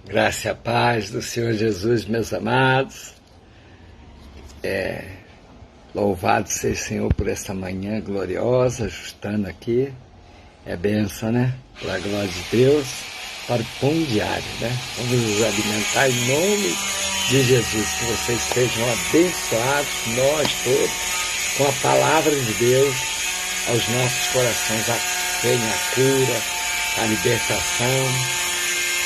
Graça e a paz do Senhor Jesus, meus amados. Louvado seja o Senhor por essa manhã gloriosa, ajustando aqui. É bênção, né? Para a glória de Deus, para o pão diário, né? Vamos nos alimentar em nome de Jesus. Que vocês sejam abençoados, nós todos, com a palavra de Deus aos nossos corações. Venha a cura, a libertação,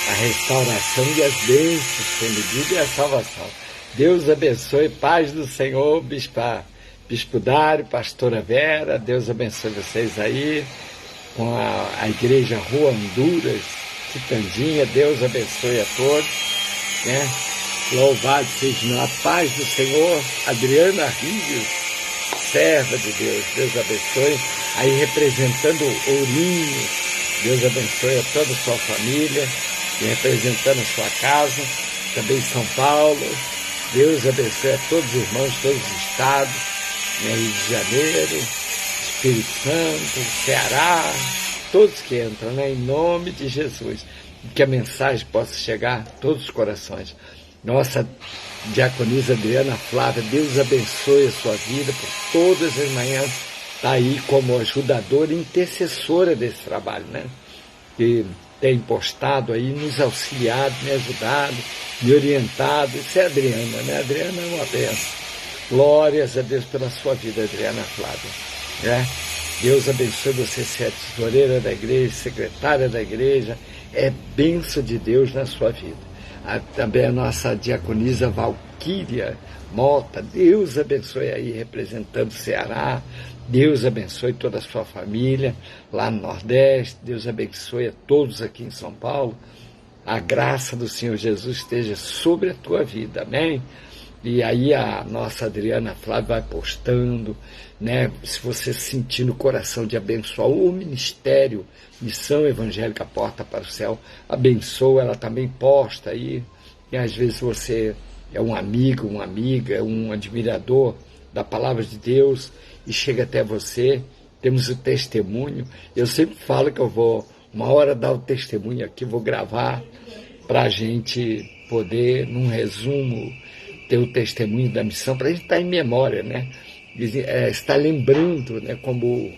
a restauração e as bênçãos sem medida e a salvação. Deus abençoe, paz do Senhor, Bispo Dário, Pastora Vera, Deus abençoe vocês aí, com a Igreja Rua Honduras, Quitandinha, Deus abençoe a todos, né? Louvado seja a paz do Senhor, Adriana Rios, serva de Deus, Deus abençoe, aí representando Ourinho, Deus abençoe a toda a sua família, e representando a sua casa, também São Paulo, Deus abençoe a todos os irmãos, todos os estados, né, Rio de Janeiro, Espírito Santo, Ceará, todos que entram, né, em nome de Jesus, que a mensagem possa chegar a todos os corações. Nossa diaconisa Adriana Flávia, Deus abençoe a sua vida, por todas as manhãs está aí como ajudadora e intercessora desse trabalho, né, que tem postado aí, nos auxiliado, me ajudado, me orientado. Isso é a Adriana, né? A Adriana é uma benção. Glórias a Deus pela sua vida, Adriana Flávia. Né? Deus abençoe você ser a tesoureira da igreja, secretária da igreja. É bênção de Deus na sua vida. Também a nossa diaconisa Valquíria Mota, Deus abençoe aí, representando o Ceará. Deus abençoe toda a sua família lá no Nordeste. Deus abençoe a todos aqui em São Paulo. A graça do Senhor Jesus esteja sobre a tua vida, amém? E aí a nossa Adriana Flávia vai postando, né? Se você sentir no coração de abençoar o ministério, Missão Evangélica Porta para o Céu, abençoa, ela também posta aí. E às vezes você é um amigo, uma amiga, um admirador da palavra de Deus, e chega até você, temos o testemunho. Eu sempre falo que eu vou, uma hora, dar o testemunho aqui, vou gravar, para a gente poder, num resumo, ter o testemunho da missão, para a gente estar em memória, né? Estar lembrando, né? Como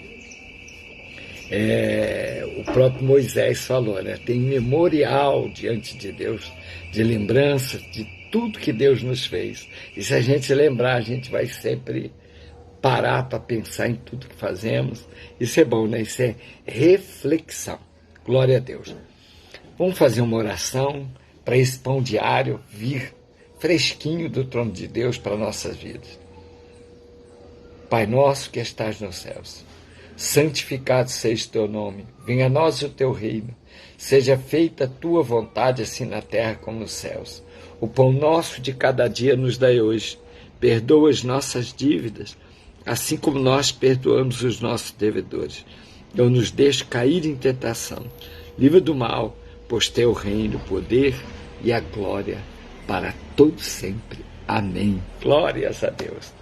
o próprio Moisés falou, né? Tem memorial diante de Deus, de lembrança de tudo que Deus nos fez. E se a gente lembrar, a gente vai sempre parar para pensar em tudo que fazemos. Isso é bom, né? Isso é reflexão. Glória a Deus. Vamos fazer uma oração para esse pão diário vir fresquinho do trono de Deus para nossas vidas. Pai nosso que estás nos céus, santificado seja o teu nome, venha a nós o teu reino, seja feita a tua vontade, assim na terra como nos céus. O pão nosso de cada dia nos dai hoje, perdoa as nossas dívidas, assim como nós perdoamos os nossos devedores. Não nos deixe cair em tentação, livra do mal, pois teu reino, o poder e a glória para todos sempre. Amém. Glórias a Deus.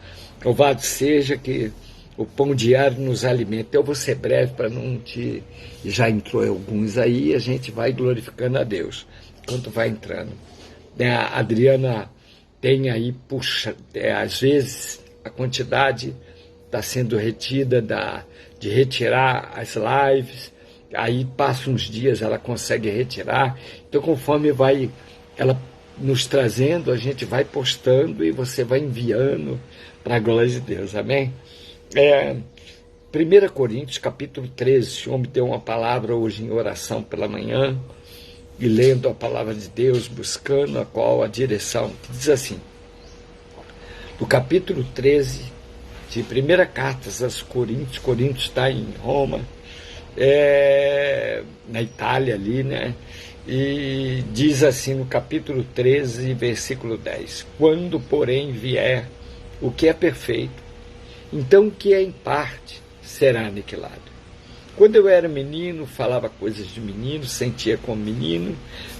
Louvado seja que o pão diário nos alimenta. Eu vou ser breve para não te... Já entrou alguns aí, a gente vai glorificando a Deus enquanto vai entrando. A Adriana tem aí, puxa, às vezes a quantidade está sendo retida de retirar as lives, aí passa uns dias, ela consegue retirar. Então, conforme vai ela nos trazendo, a gente vai postando e você vai enviando para a glória de Deus, amém? 1 Coríntios, capítulo 13, o Senhor me deu uma palavra hoje em oração pela manhã, e lendo a palavra de Deus, buscando a qual a direção, que diz assim, no capítulo 13, de 1 carta aos Coríntios, Coríntios está em Roma, na Itália ali, né? E diz assim no capítulo 13, versículo 10, quando, porém, vier o que é perfeito, então o que é em parte será aniquilado. Quando eu era menino, falava coisas de menino, sentia como menino,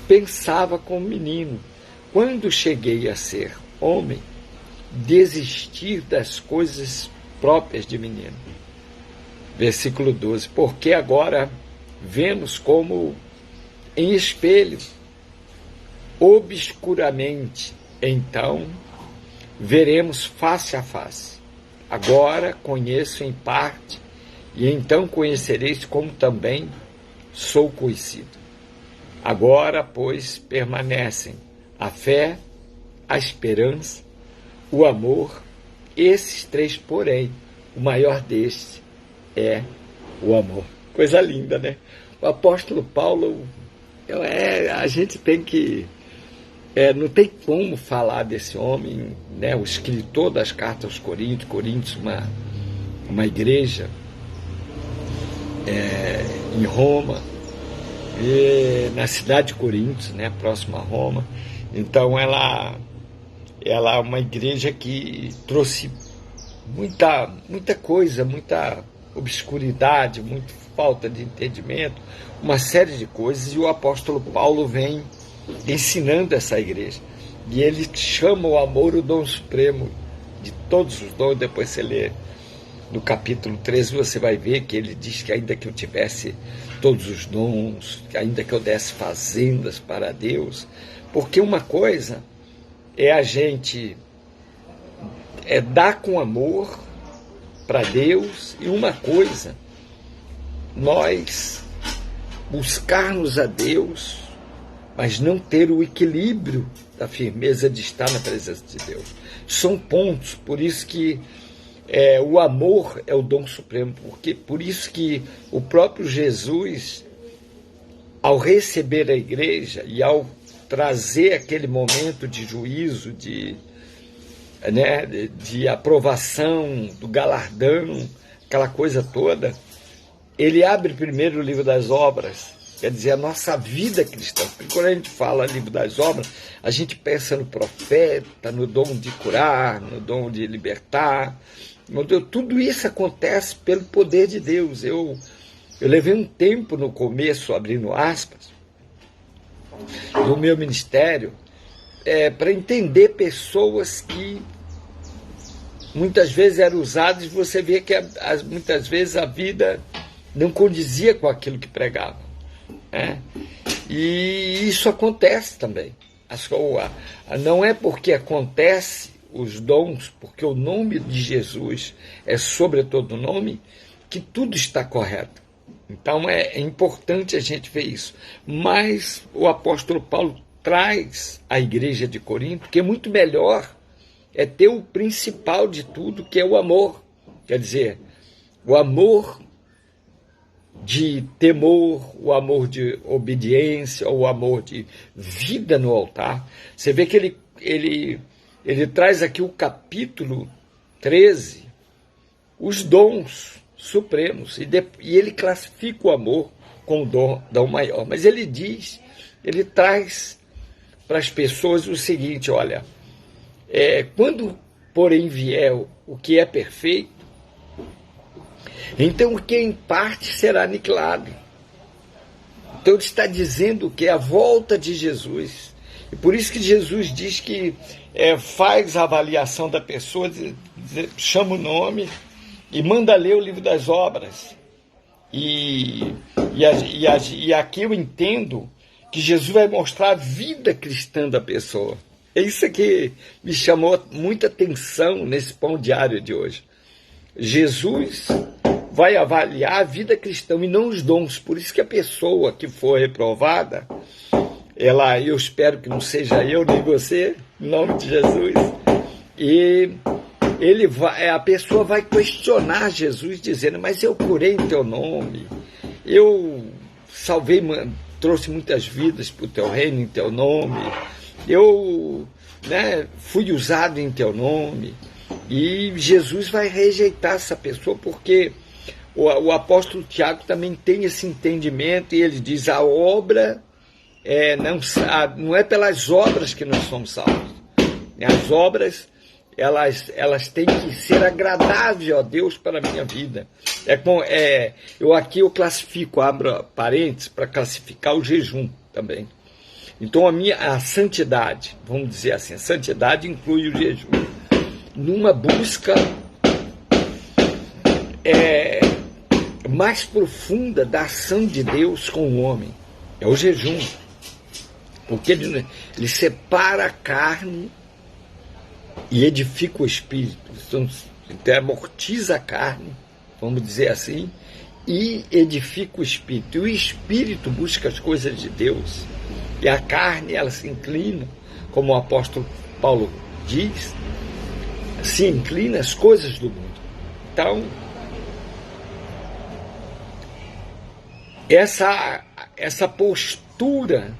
pensava como menino. Quando cheguei a ser homem, desistir das coisas próprias de menino. Versículo 12, porque agora vemos como em espelho, obscuramente, então veremos face a face. Agora conheço em parte, e então conhecereis como também sou conhecido. Agora, pois, permanecem a fé, a esperança, o amor, esses três, porém, o maior destes é o amor. Coisa linda, né? O apóstolo Paulo, a gente tem que... não tem como falar desse homem, né? O escritor das cartas aos Coríntios, uma igreja em Roma, na cidade de Coríntios, né? Próxima a Roma. Então ela é uma igreja que trouxe muita coisa, muita obscuridade, muita falta de entendimento, uma série de coisas, e o apóstolo Paulo vem ensinando essa igreja. E ele chama o amor o dom supremo de todos os dons. Depois você lê no capítulo 13, você vai ver que ele diz que ainda que eu tivesse todos os dons, que ainda que eu desse fazendas para Deus, porque uma coisa é a gente dar com amor para Deus, e uma coisa, nós buscarmos a Deus, mas não ter o equilíbrio da firmeza de estar na presença de Deus. São pontos, por isso que o amor é o dom supremo, por isso que o próprio Jesus, ao receber a igreja e ao trazer aquele momento de juízo, de aprovação, do galardão, aquela coisa toda, ele abre primeiro o livro das obras, quer dizer, a nossa vida cristã. Porque quando a gente fala livro das obras, a gente pensa no profeta, no dom de curar, no dom de libertar. Tudo isso acontece pelo poder de Deus. Eu levei um tempo no começo, abrindo aspas, no meu ministério, para entender pessoas que muitas vezes eram usadas, e você vê que muitas vezes a vida não condizia com aquilo que pregavam. E isso acontece também. Não é porque acontece os dons, porque o nome de Jesus é sobre todo nome, que tudo está correto. Então é importante a gente ver isso. Mas o apóstolo Paulo traz à igreja de Corinto que é muito melhor ter o principal de tudo, que é o amor. Quer dizer, o amor de temor, o amor de obediência, o amor de vida no altar. Você vê que ele traz aqui o capítulo 13, os dons supremos, e ele classifica o amor com o dom maior. Mas ele traz para as pessoas o seguinte: olha, quando porém vier o que é perfeito, então o que em parte será aniquilado. Então ele está dizendo que é a volta de Jesus. E por isso que Jesus diz que faz a avaliação da pessoa, chama o nome e manda ler o livro das obras. E aqui eu entendo que Jesus vai mostrar a vida cristã da pessoa. É isso que me chamou muita atenção nesse pão diário de hoje. Jesus vai avaliar a vida cristã e não os dons. Por isso que a pessoa que for reprovada, eu espero que não seja eu nem você, em nome de Jesus, e a pessoa vai questionar Jesus dizendo: mas eu curei em teu nome, eu salvei, trouxe muitas vidas para o teu reino em teu nome, eu fui usado em teu nome. E Jesus vai rejeitar essa pessoa, porque o apóstolo Tiago também tem esse entendimento, e ele diz: a obra não é pelas obras que nós somos salvos. As obras elas têm que ser agradáveis a Deus para a minha vida. Aqui eu classifico, abro parênteses para classificar o jejum também. Então a santidade, vamos dizer assim, a santidade inclui o jejum, numa busca mais profunda da ação de Deus com o homem. É o jejum. Porque ele separa a carne e edifica o espírito. Então, amortiza a carne, vamos dizer assim, e edifica o espírito. E o espírito busca as coisas de Deus. E a carne, ela se inclina, como o apóstolo Paulo diz, se inclina às coisas do mundo. Então, essa postura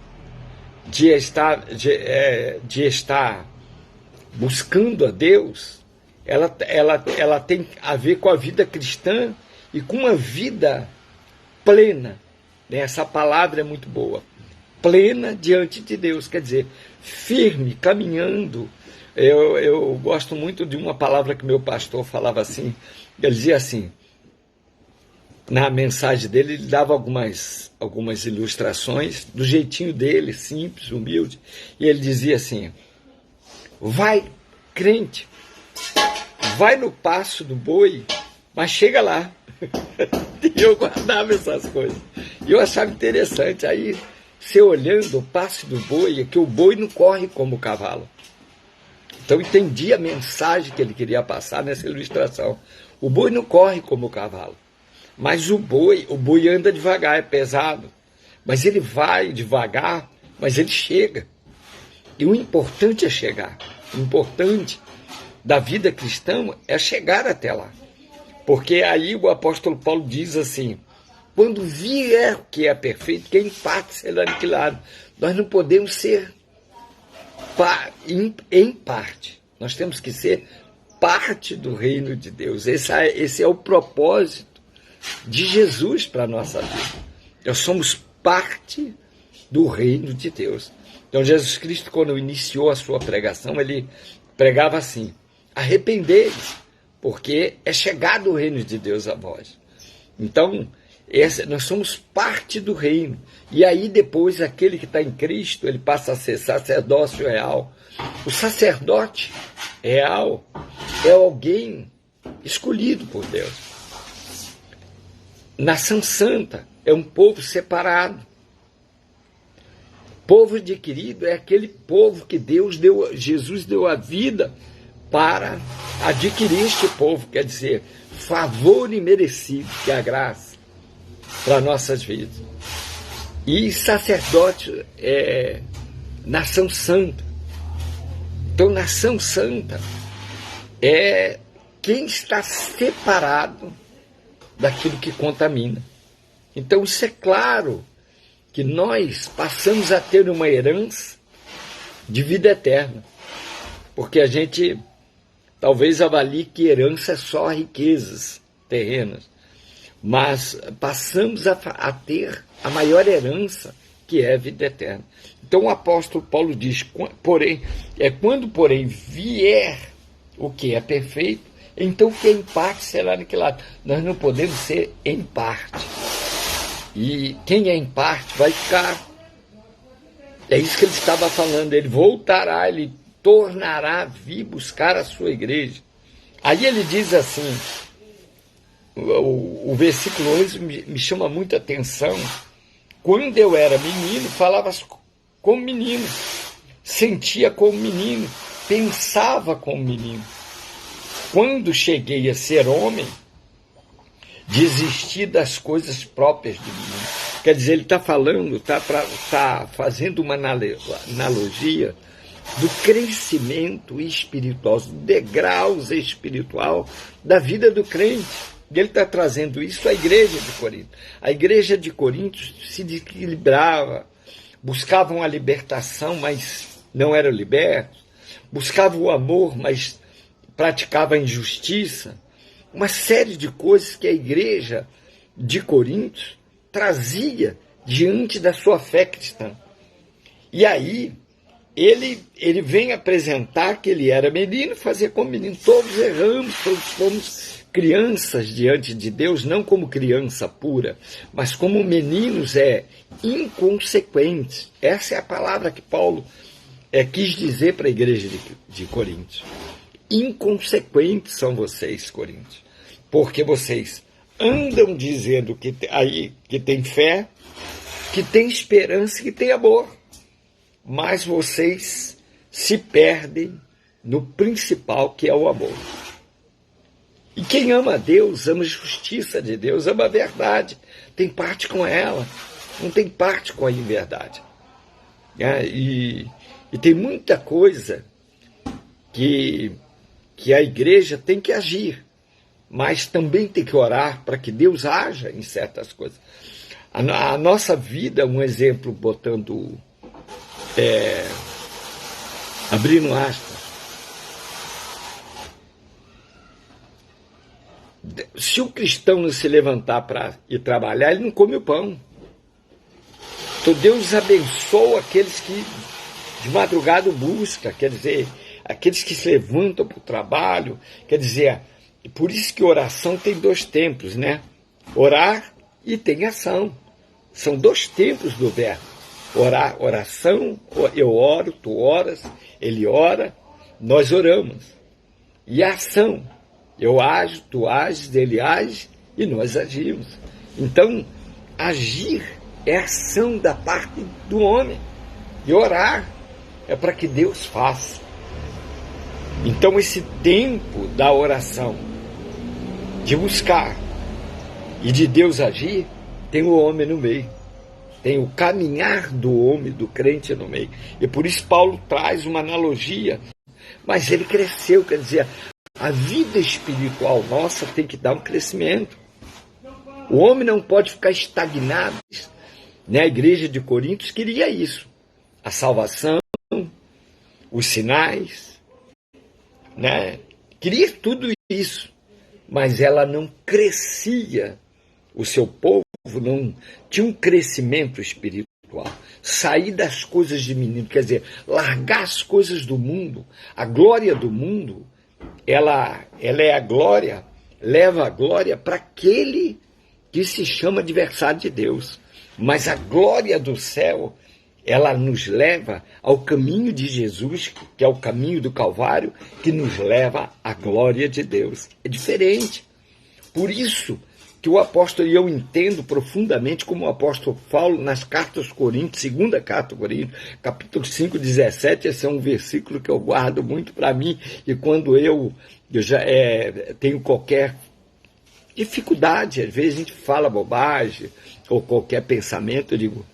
de estar buscando a Deus, ela tem a ver com a vida cristã e com uma vida plena. Essa palavra é muito boa. Plena diante de Deus, quer dizer, firme, caminhando. Eu gosto muito de uma palavra que meu pastor falava assim, ele dizia assim, na mensagem dele, ele dava algumas ilustrações, do jeitinho dele, simples, humilde, e ele dizia assim, vai, crente, vai no passo do boi, mas chega lá. E eu guardava essas coisas. E eu achava interessante, aí, você olhando o passo do boi, é que o boi não corre como o cavalo. Então, eu entendi a mensagem que ele queria passar nessa ilustração. O boi não corre como o cavalo. Mas o boi anda devagar, é pesado. Mas ele vai devagar, mas ele chega. E o importante é chegar. O importante da vida cristã é chegar até lá. Porque aí o apóstolo Paulo diz assim, quando vier o que é perfeito, que em parte será aniquilado. Nós não podemos ser em parte. Nós temos que ser parte do reino de Deus. Esse é o propósito de Jesus para a nossa vida. Nós somos parte do reino de Deus. Então Jesus Cristo, quando iniciou a sua pregação, ele pregava assim, arrependei-vos, porque é chegado o reino de Deus a vós. Então, nós somos parte do reino. E aí depois, aquele que está em Cristo, ele passa a ser sacerdócio real. O sacerdote real é alguém escolhido por Deus. Nação santa é um povo separado. Povo adquirido é aquele povo que Jesus deu a vida para adquirir este povo, quer dizer, favor imerecido, que é a graça para nossas vidas. E sacerdote é nação santa. Então, nação santa é quem está separado daquilo que contamina. Então, isso é claro que nós passamos a ter uma herança de vida eterna, porque a gente talvez avalie que herança é só riquezas terrenas, mas passamos a ter a maior herança, que é a vida eterna. Então o apóstolo Paulo diz, quando porém vier o que é perfeito, então o que é em parte será aniquilado. Nós não podemos ser em parte. E quem é em parte vai ficar. É isso que ele estava falando, ele voltará, ele tornará a vir buscar a sua igreja. Aí ele diz assim, o versículo 11 me chama muita atenção. Quando eu era menino, falava como menino, sentia como menino, pensava como menino. Quando cheguei a ser homem, desisti das coisas próprias de menino. Quer dizer, ele está falando, está fazendo uma analogia do crescimento espiritual, dos degraus espiritual da vida do crente. E ele está trazendo isso à igreja de Corinto. A igreja de Corinto se desequilibrava, buscavam a libertação, mas não eram libertos, buscavam o amor, mas praticavam a injustiça. Uma série de coisas que a igreja de Corinto trazia diante da sua fé cristã. E aí, ele vem apresentar que ele era menino, fazia como menino. Todos erramos, todos fomos crianças diante de Deus, não como criança pura, mas como meninos inconsequentes. Essa é a palavra que Paulo quis dizer para a igreja de Corinto. Inconsequentes são vocês, Coríntios, porque vocês andam dizendo que tem fé, que tem esperança e que tem amor, mais vocês se perdem no principal, que é o amor. E quem ama a Deus, ama a justiça de Deus, ama a verdade, tem parte com ela, não tem parte com a inverdade. E tem muita coisa que a igreja tem que agir, mas também tem que orar para que Deus haja em certas coisas. A nossa vida, um exemplo, botando, abrindo aspas, se o cristão não se levantar para ir trabalhar, ele não come o pão. Então Deus abençoa aqueles que de madrugada buscam, quer dizer, aqueles que se levantam para o trabalho, quer dizer, por isso que oração tem dois tempos, né? Orar e tem ação. São dois tempos do verbo. Orar, oração, eu oro, tu oras, ele ora, nós oramos. E a ação, eu ajo, tu ages, ele age e nós agimos. Então, agir é ação da parte do homem. E orar é para que Deus faça. Então, esse tempo da oração, de buscar e de Deus agir, tem o homem no meio. Tem o caminhar do homem, do crente no meio. E por isso Paulo traz uma analogia. Mas ele cresceu, quer dizer, a vida espiritual nossa tem que dar um crescimento. O homem não pode ficar estagnado. A igreja de Coríntios queria isso. A salvação, os sinais, queria tudo isso. Mas ela não crescia. O seu povo não tinha um crescimento espiritual. Sair das coisas de menino, quer dizer, largar as coisas do mundo. A glória do mundo, ela é a glória, leva a glória para aquele que se chama adversário de Deus. Mas a glória do céu, ela nos leva ao caminho de Jesus, que é o caminho do Calvário, que nos leva à glória de Deus. É diferente. Por isso que o apóstolo, e eu entendo profundamente como o apóstolo Paulo, nas cartas aos Coríntios, segunda carta aos Coríntios, capítulo 5, 17, esse é um versículo que eu guardo muito para mim, e quando eu já tenho qualquer dificuldade, às vezes a gente fala bobagem, ou qualquer pensamento, eu digo,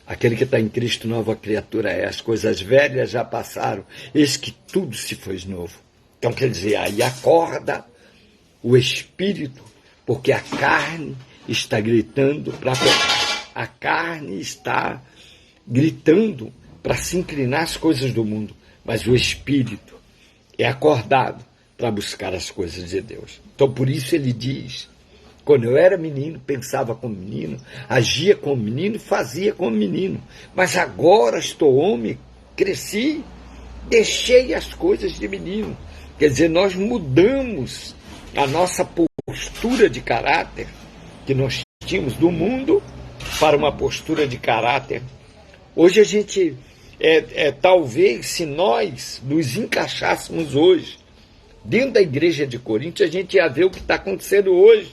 aquele que está em Cristo, nova criatura é, as coisas velhas já passaram, eis que tudo se fez novo. Então quer dizer, aí acorda o Espírito, porque a carne está gritando para pecar. A carne está gritando para se inclinar às coisas do mundo. Mas o Espírito é acordado para buscar as coisas de Deus. Então por isso ele diz, quando eu era menino, pensava como menino, agia como menino, fazia como menino. Mas agora estou homem, cresci, deixei as coisas de menino. Quer dizer, nós mudamos a nossa postura de caráter que nós tínhamos do mundo para uma postura de caráter. Hoje a gente, talvez, se nós nos encaixássemos hoje dentro da igreja de Corinto, a gente ia ver o que está acontecendo hoje.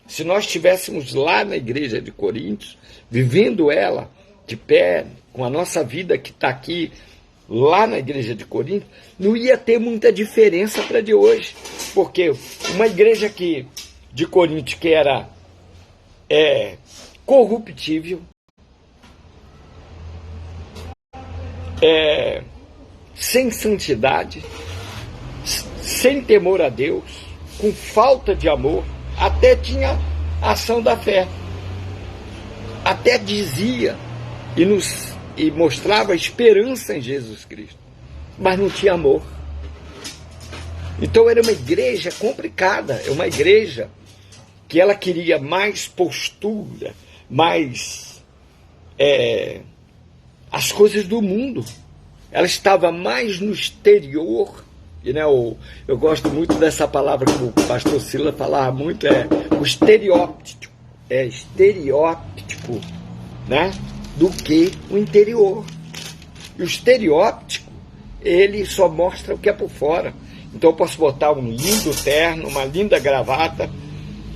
Se nós estivéssemos lá na igreja de Corinto, vivendo ela de pé, com a nossa vida que está aqui, lá na igreja de Corinto, não ia ter muita diferença para de hoje. Porque uma igreja de Corinto que era corruptível, sem santidade, sem temor a Deus, com falta de amor, até tinha ação da fé. Até dizia e mostrava esperança em Jesus Cristo, mas não tinha amor. Então era uma igreja complicada, é uma igreja que ela queria mais postura, mais as coisas do mundo. Ela estava mais no exterior. E, eu gosto muito dessa palavra que o pastor Silas falava muito, o estereótipo. Estereótipo, do que o interior. E o estereótipo, ele só mostra o que é por fora. Então eu posso botar um lindo terno, uma linda gravata,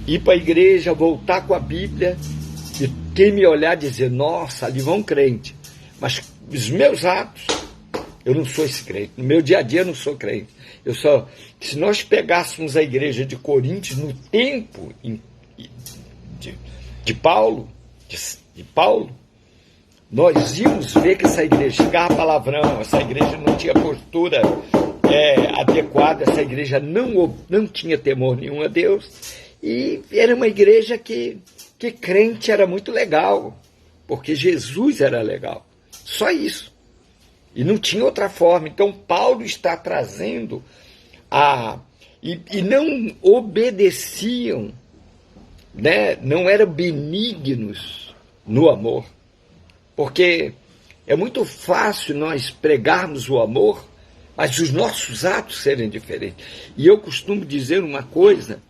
ir para a igreja, voltar com a Bíblia, e quem me olhar dizer, nossa, ali vai um crente. Mas os meus atos, eu não sou esse crente. No meu dia a dia eu não sou crente. Se nós pegássemos a igreja de Coríntios no tempo de Paulo, nós íamos ver que essa igreja chegava palavrão, essa igreja não tinha postura adequada, essa igreja não tinha temor nenhum a Deus, e era uma igreja que crente era muito legal, porque Jesus era legal, só isso, e não tinha outra forma. Então Paulo está trazendo e não obedeciam, né? Não eram benignos no amor, porque é muito fácil nós pregarmos o amor, mas os nossos atos serem diferentes. E eu costumo dizer uma coisa,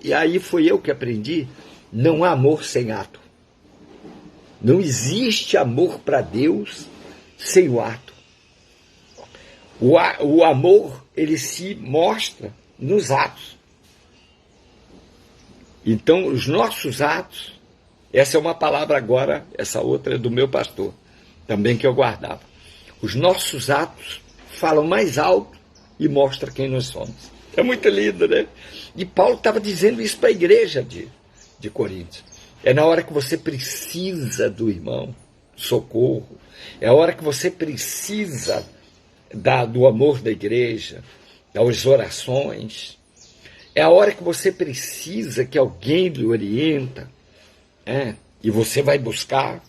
e aí foi eu que aprendi: não há amor sem ato. Não existe amor para Deus sem o ato. O amor, ele se mostra nos atos. Então, os nossos atos, essa é uma palavra agora, essa outra é do meu pastor, também que eu guardava. Os nossos atos falam mais alto e mostram quem nós somos. É muito lindo, né? E Paulo estava dizendo isso para a igreja de Coríntios. É na hora que você precisa do irmão, socorro. É a hora que você precisa do amor da igreja, das orações. É a hora que você precisa que alguém lhe orienta, e você vai buscar.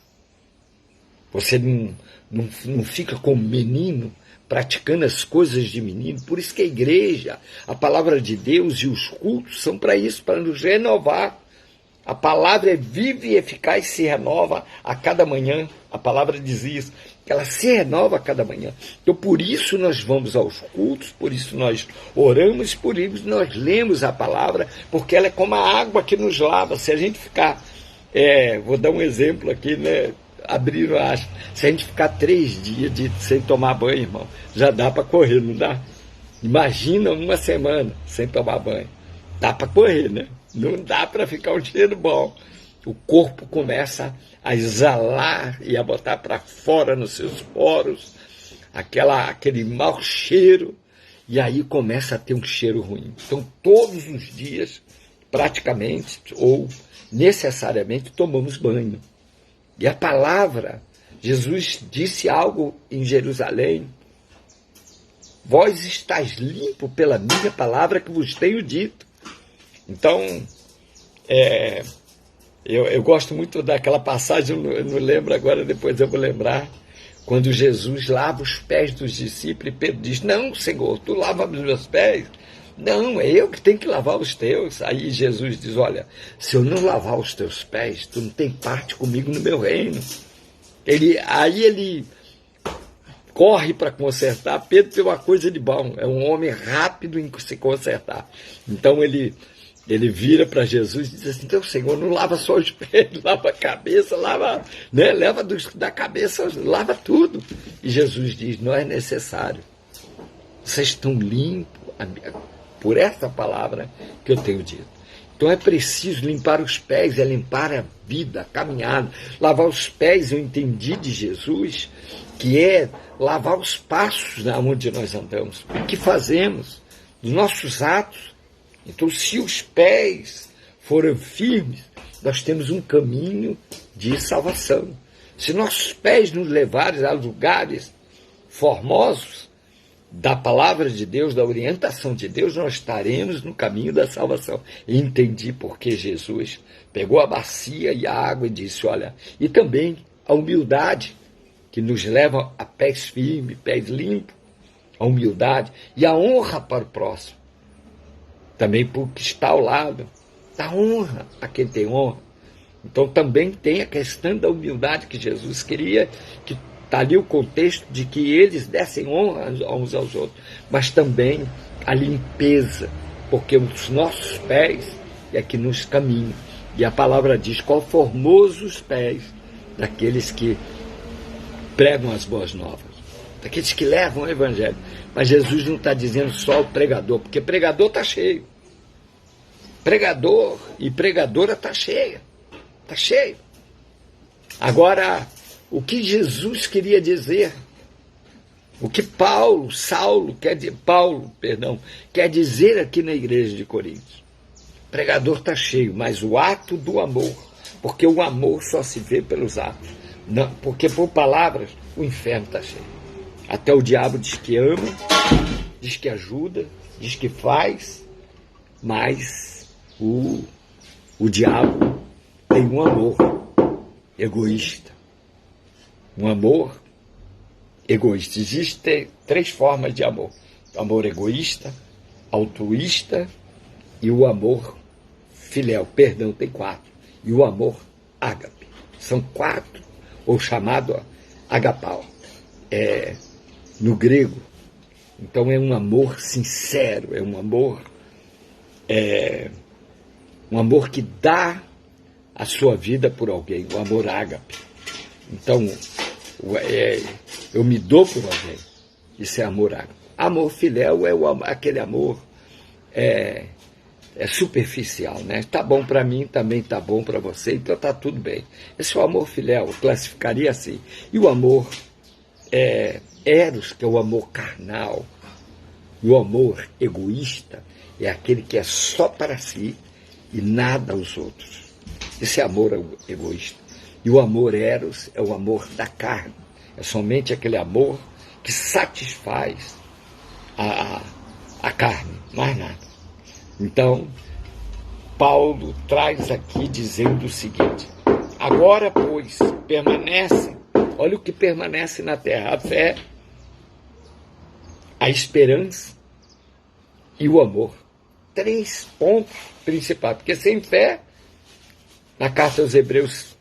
Você não fica como menino, praticando as coisas de menino. Por isso que a igreja, a palavra de Deus e os cultos são para isso, para nos renovar. A palavra é viva e eficaz, se renova a cada manhã. A palavra diz isso, que ela se renova a cada manhã. Então, por isso nós vamos aos cultos, por isso nós oramos, por isso nós lemos a palavra, porque ela é como a água que nos lava. Se a gente ficar, vou dar um exemplo aqui, né? Abriram a aspa. Se a gente ficar 3 dias sem tomar banho, irmão, já dá para correr, não dá? Imagina uma semana sem tomar banho. Dá para correr, né? Não dá para ficar um cheiro bom. O corpo começa a exalar e a botar para fora nos seus poros aquele mau cheiro, e aí começa a ter um cheiro ruim. Então, todos os dias, praticamente, ou necessariamente, tomamos banho. E a palavra, Jesus disse algo em Jerusalém: vós estáis limpo pela minha palavra que vos tenho dito. Então, eu gosto muito daquela passagem, eu não lembro agora, depois eu vou lembrar, quando Jesus lava os pés dos discípulos, e Pedro diz: não, Senhor, tu lava os meus pés? Não, é eu que tenho que lavar os teus. Aí Jesus diz: olha, se eu não lavar os teus pés, tu não tem parte comigo no meu reino. Aí ele corre para consertar. Pedro tem uma coisa de bom, é um homem rápido em se consertar. Então ele vira para Jesus e diz assim: então, Senhor, não lava só os pés, lava a cabeça, lava, né? Leva da cabeça, lava tudo. E Jesus diz: não é necessário. Vocês estão limpos por essa palavra que eu tenho dito. Então é preciso limpar os pés, é limpar a vida, a caminhada. Lavar os pés, eu entendi de Jesus, que é lavar os passos onde nós andamos. O que fazemos? Os nossos atos. Então, se os pés forem firmes, nós temos um caminho de salvação. Se nossos pés nos levarem a lugares formosos da palavra de Deus, da orientação de Deus, nós estaremos no caminho da salvação. E entendi porque Jesus pegou a bacia e a água e disse: olha, e também a humildade, que nos leva a pés firmes, pés limpos, a humildade e a honra para o próximo. Também porque está ao lado, dá honra a quem tem honra. Então também tem a questão da humildade que Jesus queria, que está ali o contexto de que eles dessem honra uns aos outros, mas também a limpeza, porque os nossos pés é que nos caminham. E a palavra diz: qual formosos pés daqueles que pregam as boas novas, daqueles que levam o evangelho. Mas Jesus não está dizendo só o pregador, porque pregador está cheio. Pregador e pregadora está cheia. Está cheio. Agora, o que Jesus queria dizer, o que Paulo quer dizer aqui na igreja de Coríntios. O pregador está cheio, mas o ato do amor, porque o amor só se vê pelos atos, não, porque por palavras o inferno está cheio. Até o diabo diz que ama, diz que ajuda, diz que faz, mas o diabo tem um amor egoísta. Um amor egoísta. Existem 3 formas de amor: o amor egoísta, altruísta e o amor filéu. Perdão, tem 4. E o amor ágape. São 4, ou chamado agapau, no grego. Então é um amor sincero, é um amor que dá a sua vida por alguém, o amor ágape. Então, eu me dou por alguém, isso é amor ágape. Amor filéu é aquele amor superficial, né? Tá bom para mim, também tá bom para você, então tá tudo bem. Esse é o amor filéu, eu classificaria assim. E o amor eros, que é o amor carnal, e o amor egoísta é aquele que é só para si e nada aos outros. Esse é amor egoísta. E o amor eros é o amor da carne. É somente aquele amor que satisfaz a carne, mais nada. Então, Paulo traz aqui dizendo o seguinte: agora, pois, permanecem, olha o que permanece na terra: a fé, a esperança e o amor. 3 pontos principais, porque sem fé, na carta aos Hebreus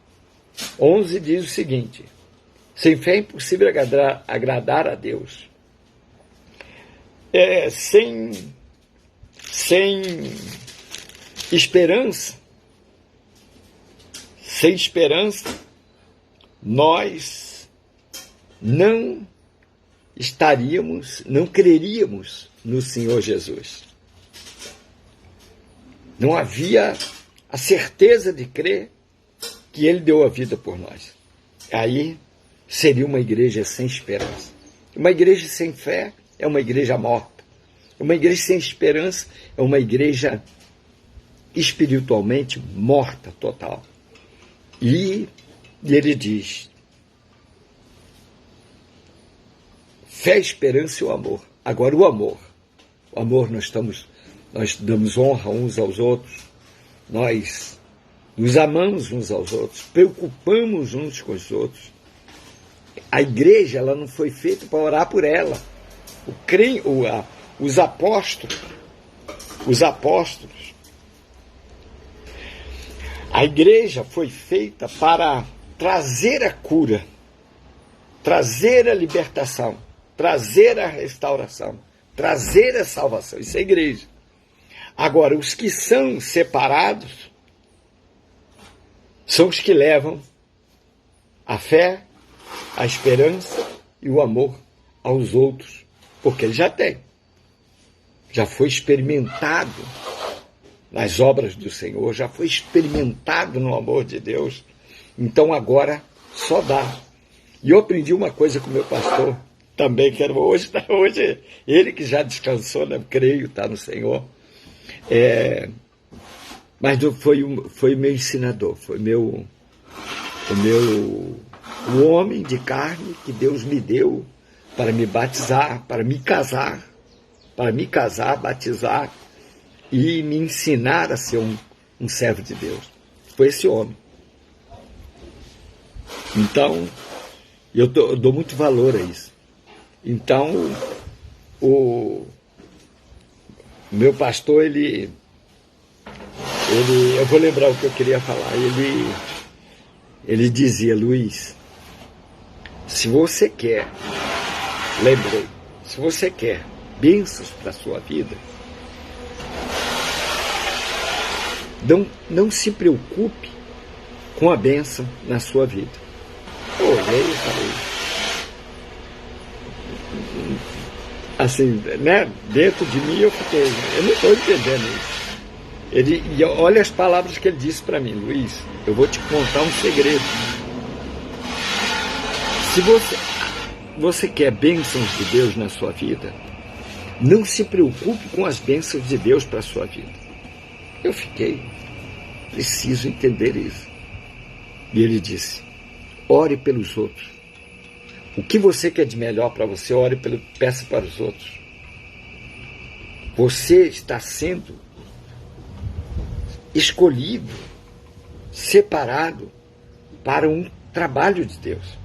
11 diz o seguinte: sem fé é impossível agradar a Deus. Sem esperança, nós não creríamos no Senhor Jesus. Não havia a certeza de crer que Ele deu a vida por nós. Aí seria uma igreja sem esperança. Uma igreja sem fé é uma igreja morta. Uma igreja sem esperança é uma igreja espiritualmente morta total. E ele diz: fé, esperança e o amor. Agora o amor nós damos honra uns aos outros, nós nos amamos uns aos outros, preocupamos uns com os outros. A igreja, ela não foi feita para orar por ela. Os apóstolos, a igreja foi feita para trazer a cura, trazer a libertação, trazer a restauração, trazer a salvação. Isso é igreja. Agora, os que são separados são os que levam a fé, a esperança e o amor aos outros, porque ele já tem. Já foi experimentado nas obras do Senhor, já foi experimentado no amor de Deus. Então agora só dá. E eu aprendi uma coisa com o meu pastor também, que era hoje ele que já descansou, né? Creio, está no Senhor. Mas foi meu ensinador, foi o homem de carne que Deus me deu para me batizar, para me casar, batizar e me ensinar a ser um servo de Deus. Foi esse homem. Então, eu dou muito valor a isso. Então, o meu pastor, eu vou lembrar o que eu queria falar. Ele dizia: Luiz, se você quer bênçãos para a sua vida, não se preocupe com a bênção na sua vida. Eu olhei e falei, assim, né? Dentro de mim eu não estou entendendo isso. E olha as palavras que ele disse para mim: Luiz, eu vou te contar um segredo. Se você quer bênçãos de Deus na sua vida, não se preocupe com as bênçãos de Deus para a sua vida. Eu preciso entender isso. E ele disse, ore pelos outros. O que você quer de melhor para você, peça para os outros. Você está sendo escolhido, separado para um trabalho de Deus.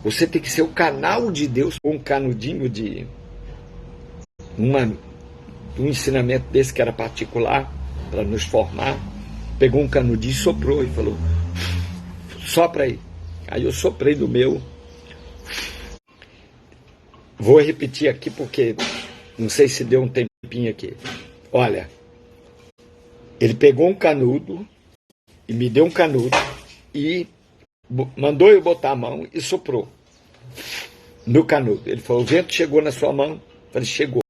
Você tem que ser o canal de Deus com um canudinho de um ensinamento desse que era particular para nos formar. Pegou um canudinho e soprou e falou, sopra aí. Aí eu soprei do meu. Vou repetir aqui porque não sei se deu um tempinho aqui. Olha, ele pegou um canudo e me deu um canudo e mandou eu botar a mão e soprou no canudo. Ele falou, o vento chegou na sua mão? Eu falei, chegou.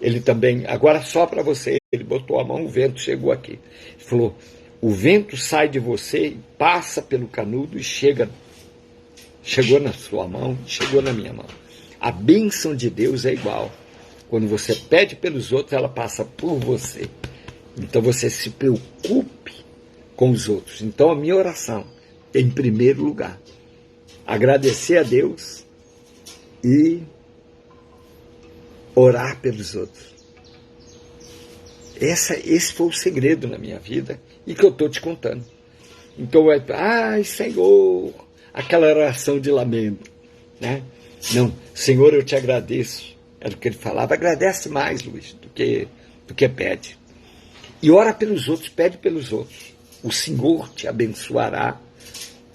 Ele também, agora só para você. Ele botou a mão, o vento chegou aqui. Ele falou, o vento sai de você, passa pelo canudo e chegou na sua mão, chegou na minha mão. A bênção de Deus é igual. Quando você pede pelos outros, ela passa por você. Então você se preocupe com os outros. Então a minha oração, em primeiro lugar, agradecer a Deus e orar pelos outros. Esse foi o segredo na minha vida e que eu estou te contando. Então, ai Senhor, aquela oração de lamento, né? Não, Senhor, eu te agradeço. Era o que ele falava, agradece mais, Luiz, do que pede. E ora pelos outros, pede pelos outros. O Senhor te abençoará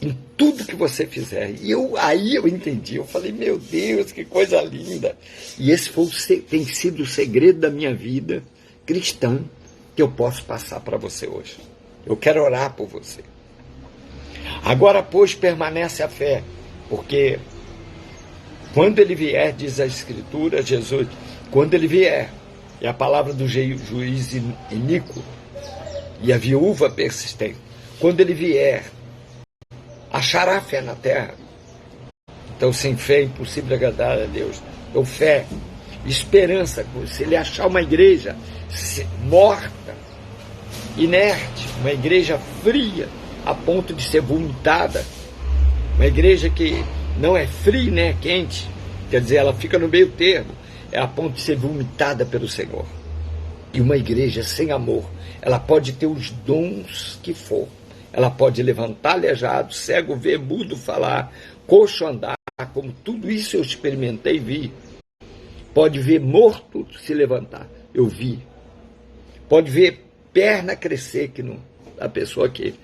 em tudo que você fizer. E aí eu entendi, eu falei, meu Deus, que coisa linda. E esse tem sido o segredo da minha vida cristã que eu posso passar para você hoje. Eu quero orar por você. Agora, pois, permanece a fé, porque quando ele vier, diz a Escritura, Jesus, quando ele vier, é a palavra do juiz iníquo e a viúva persistente, quando ele vier, achará fé na terra. Então, sem fé é impossível agradar a Deus. Então, fé, esperança, se ele achar uma igreja morta, inerte, uma igreja fria, a ponto de ser vomitada, uma igreja que não é fria nem é quente, quer dizer, ela fica no meio termo, é a ponto de ser vomitada pelo Senhor. E uma igreja sem amor, ela pode ter os dons que for, ela pode levantar aleijado, cego ver, mudo falar, coxo andar, como tudo isso eu experimentei e vi. Pode ver morto se levantar, eu vi. Pode ver perna crescer, a pessoa que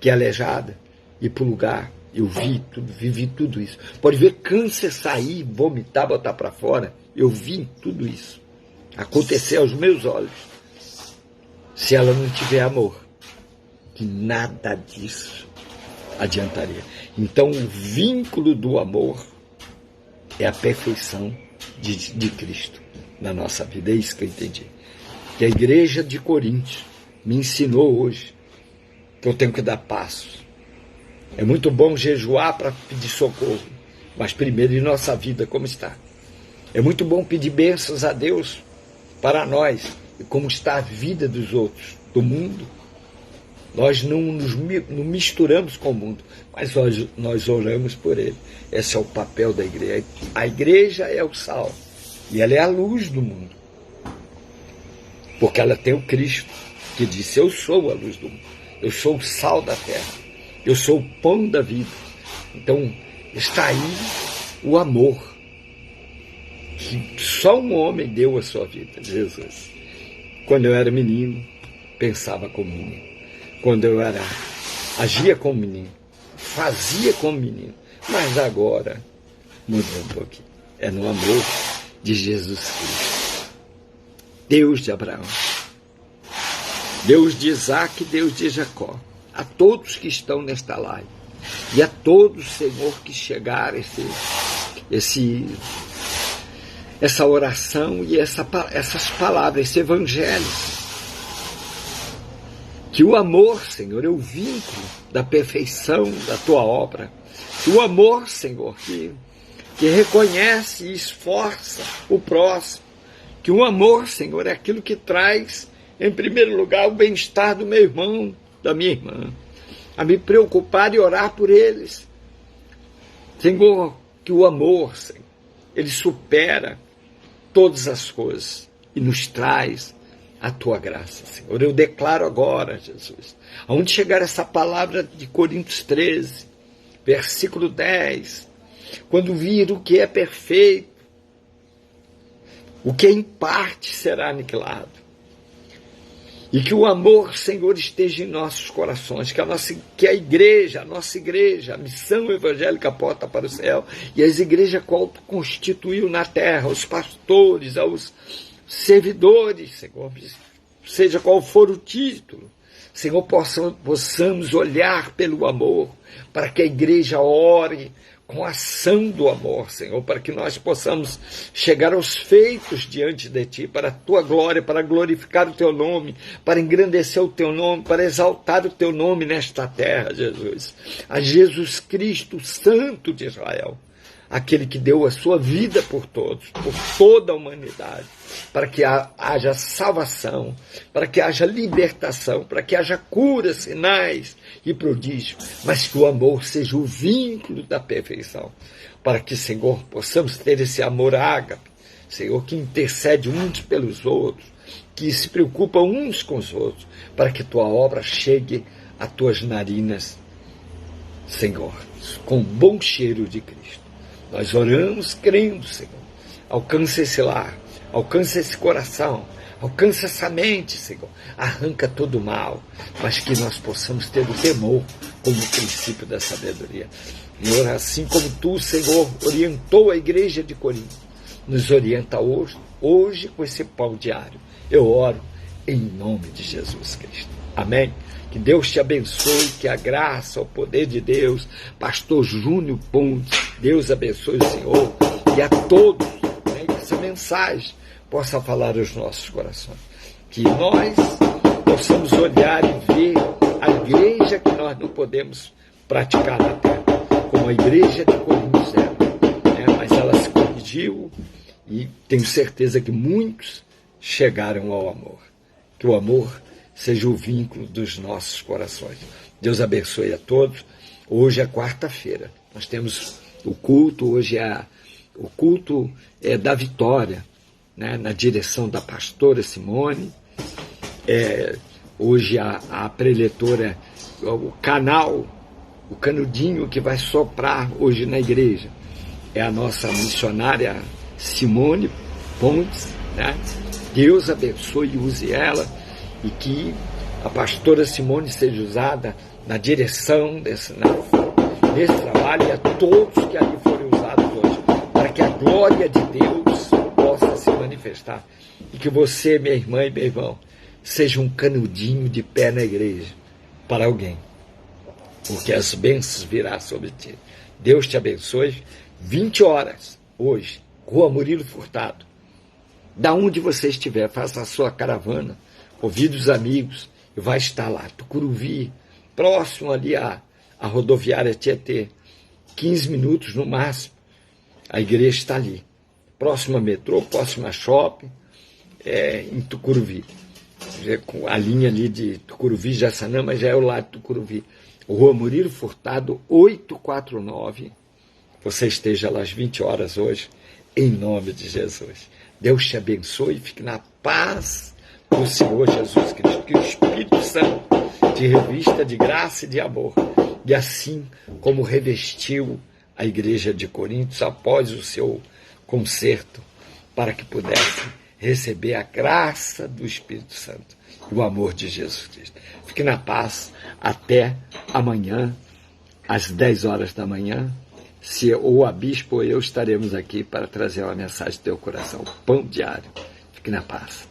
é aleijada, ir para o lugar, eu vivi tudo isso. Pode ver câncer sair, vomitar, botar para fora, eu vi tudo isso. Acontecer aos meus olhos. Se ela não tiver amor, que nada disso adiantaria. Então o vínculo do amor é a perfeição de Cristo na nossa vida. É isso que eu entendi. Que a igreja de Corinto me ensinou hoje que eu tenho que dar passos. É muito bom jejuar para pedir socorro, mas primeiro em nossa vida como está. É muito bom pedir bênçãos a Deus para nós, e como está a vida dos outros, do mundo. Nós não misturamos com o mundo, mas nós oramos por ele. Esse é o papel da igreja. A igreja é o sal, e ela é a luz do mundo. Porque ela tem o Cristo, que disse, eu sou a luz do mundo, eu sou o sal da terra, eu sou o pão da vida. Então, está aí o amor, que só um homem deu a sua vida, Jesus. Quando eu era menino, pensava como menino. Quando eu agia como menino, fazia como menino. Mas agora, mudou um pouquinho. É no amor de Jesus Cristo. Deus de Abraão, Deus de Isaac, Deus de Jacó. A todos que estão nesta live. E a todos, Senhor, que chegar essa oração e essas palavras, esse evangelho. Que o amor, Senhor, é o vínculo da perfeição da tua obra, O amor, Senhor, que reconhece e esforça o próximo. Que o amor, Senhor, é aquilo que traz, em primeiro lugar, o bem-estar do meu irmão, da minha irmã. A me preocupar e orar por eles. Senhor, que o amor, Senhor, ele supera todas as coisas e nos traz a tua graça, Senhor. Eu declaro agora, Jesus, aonde chegar essa palavra de Coríntios 13, versículo 10, quando vir o que é perfeito, o que é em parte será aniquilado. E que o amor, Senhor, esteja em nossos corações, que a igreja, a nossa igreja, a missão evangélica Porta para o Céu, e as igrejas qual tu constituiu na terra, os pastores, aos servidores, Senhor, seja qual for o título, Senhor, possamos olhar pelo amor, para que a igreja ore com a ação do amor, Senhor, para que nós possamos chegar aos feitos diante de Ti, para a Tua glória, para glorificar o Teu nome, para engrandecer o Teu nome, para exaltar o Teu nome nesta terra, Jesus. A Jesus Cristo, Santo de Israel, aquele que deu a sua vida por todos, por toda a humanidade, para que haja salvação, para que haja libertação, para que haja cura, sinais e prodígios, mas que o amor seja o vínculo da perfeição, para que, Senhor, possamos ter esse amor ágape, Senhor, que intercede uns pelos outros, que se preocupa uns com os outros, para que tua obra chegue a tuas narinas, Senhor, com bom cheiro de Cristo. Nós oramos crendo, Senhor. Alcança esse lar, alcança esse coração, alcança essa mente, Senhor. Arranca todo o mal, mas que nós possamos ter o temor como princípio da sabedoria. Senhor, assim como Tu, Senhor, orientou a igreja de Corinto, nos orienta hoje com esse pão diário. Eu oro em nome de Jesus Cristo. Amém? Que Deus te abençoe, que a graça, o poder de Deus, pastor Júnior Pontes, Deus abençoe o Senhor e a todos, né, que essa mensagem possa falar aos nossos corações. Que nós possamos olhar e ver a igreja que nós não podemos praticar na terra, como a igreja de Coríntios era, né, mas ela se corrigiu e tenho certeza que muitos chegaram ao amor. Que o amor seja o vínculo dos nossos corações. Deus abençoe a todos. Hoje é quarta-feira. Nós temos o culto, hoje o culto da vitória, né, na direção da pastora Simone. Hoje a preletora, o canal, o canudinho que vai soprar hoje na igreja, é a nossa missionária Simone Pontes, né? Deus abençoe e use ela, e que a pastora Simone seja usada na direção desse trabalho, e a todos que ali forem usados hoje, para que a glória de Deus possa se manifestar, e que você, minha irmã e meu irmão, seja um canudinho de pé na igreja para alguém, porque as bênçãos virão sobre ti. Deus te abençoe. 20 horas hoje, Rua Murilo Furtado. Da onde você estiver, faça a sua caravana, convide os amigos, e vai estar lá, Tucuruvi, próximo ali à rodoviária Tietê, 15 minutos no máximo, a igreja está ali, próximo a metrô, próximo a shopping, em Tucuruvi, a linha ali de Tucuruvi, Jaçanã, mas já é o lado de Tucuruvi, Rua Murilo Furtado, 849, você esteja lá às 20 horas hoje, em nome de Jesus. Deus te abençoe e fique na paz do Senhor Jesus Cristo. Que o Espírito Santo te revista de graça e de amor. E assim como revestiu a igreja de Coríntios após o seu concerto, para que pudesse receber a graça do Espírito Santo e o amor de Jesus Cristo. Fique na paz até amanhã, às 10 horas da manhã. Se ou a bispo ou eu estaremos aqui para trazer uma mensagem do teu coração. Pão diário. Fique na paz.